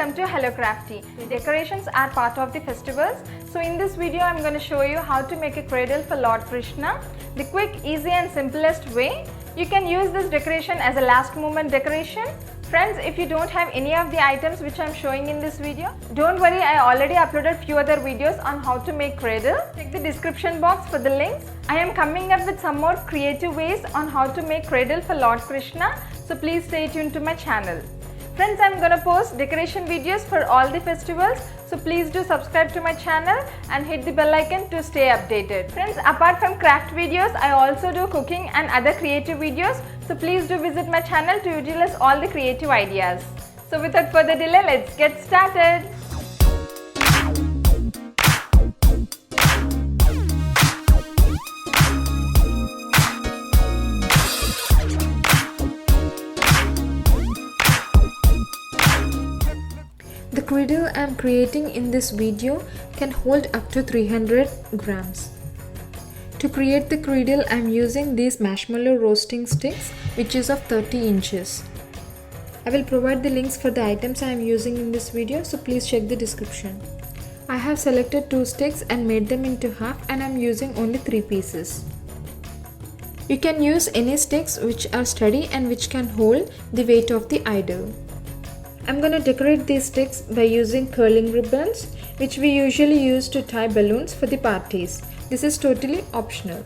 welcome to Hello Crafty. The decorations are part of the festivals. So in this video I'm going to show you how to make a cradle for Lord Krishna. The quick, easy and simplest way. You can use this decoration as a last moment decoration. Friends, if you don't have any of the items which I am showing in this video, don't worry, I already uploaded few other videos on how to make cradle. Check the description box for the links. I am coming up with some more creative ways on how to make cradle for Lord Krishna. So please stay tuned to my channel. Friends, I am gonna post decoration videos for all the festivals. So please do subscribe to my channel and hit the bell icon to stay updated. Friends, apart from craft videos, I also do cooking and other creative videos. So please do visit my channel to utilize all the creative ideas. So without further delay, let's get started. The cradle I am creating in this video can hold up to 300 grams. To create the cradle, I am using these marshmallow roasting sticks, which is of 30 inches. I will provide the links for the items I am using in this video, so please check the description. I have selected 2 sticks and made them into half, and I am using only 3 pieces. You can use any sticks which are sturdy and which can hold the weight of the idol. I'm gonna decorate these sticks by using curling ribbons, which we usually use to tie balloons for the parties. This is totally optional.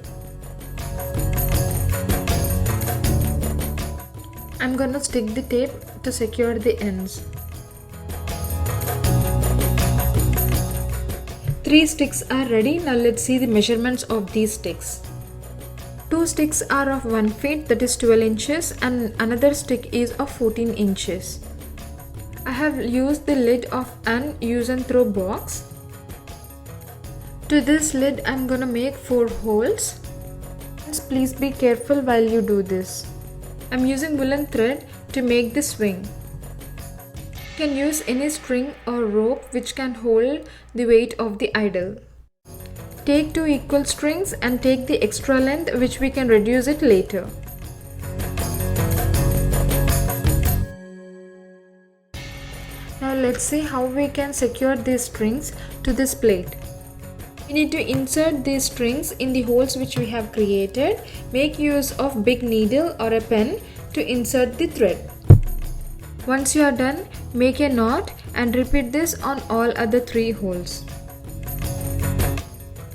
I'm gonna stick the tape to secure the ends. 3 sticks are ready. Now let's see the measurements of these sticks. 2 sticks are of 1 feet, that is 12 inches, and another stick is of 14 inches. I have used the lid of an use and throw box. To this lid I am gonna make 4 holes. Please be careful while you do this. I am using woolen thread to make the swing. You can use any string or rope which can hold the weight of the idol. Take 2 equal strings and take the extra length, which we can reduce it later. Now let's see how we can secure these strings to this plate. We need to insert these strings in the holes which we have created. Make use of big needle or a pen to insert the thread. Once you are done, make a knot and repeat this on all other 3 holes.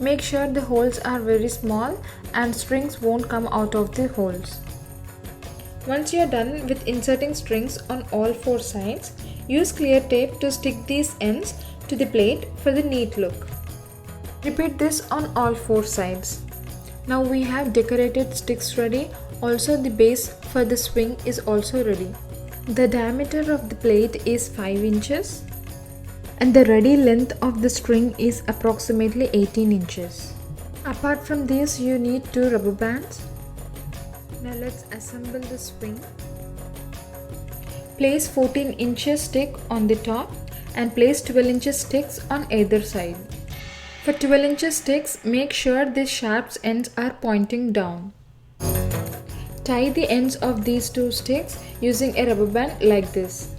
Make sure the holes are very small and strings won't come out of the holes. Once you are done with inserting strings on all 4 sides, use clear tape to stick these ends to the plate for the neat look. Repeat this on all 4 sides. Now we have decorated sticks ready. Also the base for the swing is also ready. The diameter of the plate is 5 inches and the ready length of the string is approximately 18 inches. Apart from this, you need 2 rubber bands. Now let's assemble the swing. Place 14 inches stick on the top and place 12 inches sticks on either side. For 12 inches sticks, make sure the sharp ends are pointing down. Tie the ends of these 2 sticks using a rubber band like this.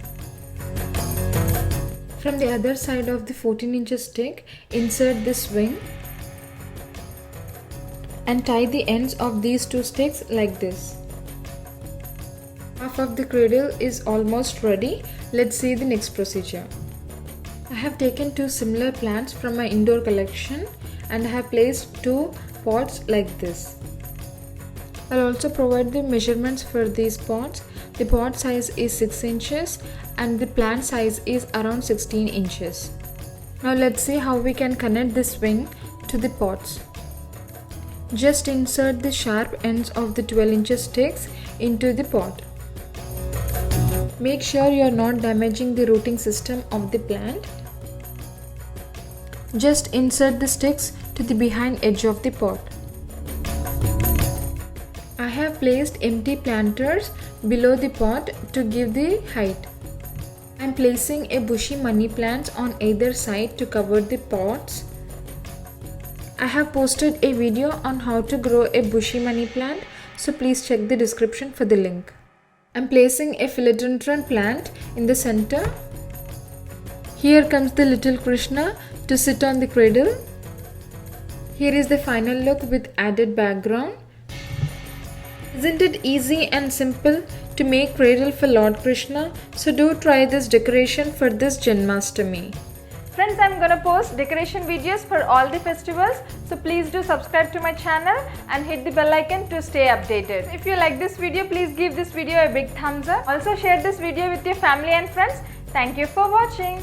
From the other side of the 14 inches stick, insert the swing and tie the ends of these 2 sticks like this. Half of the cradle is almost ready. Let's see the next procedure. I have taken 2 similar plants from my indoor collection and I have placed 2 pots like this. I'll also provide the measurements for these pots. The pot size is 6 inches and the plant size is around 16 inches. Now let's see how we can connect the swing to the pots. Just insert the sharp ends of the 12 inches sticks into the pot. Make sure you are not damaging the rooting system of the plant. Just insert the sticks to the behind edge of the pot. I have placed empty planters below the pot to give the height. I am placing a bushy money plant on either side to cover the pots. I have posted a video on how to grow a bushy money plant, so please check the description for the link. I am placing a philodendron plant in the center. Here comes the little Krishna to sit on the cradle. Here is the final look with added background. Isn't it easy and simple to make cradle for Lord Krishna? So do try this decoration for this Janmashtami. Friends, I'm gonna post decoration videos for all the festivals, so please do subscribe to my channel and hit the bell icon to stay updated. If you like this video, please give this video a big thumbs up. Also share this video with your family and friends. Thank you for watching.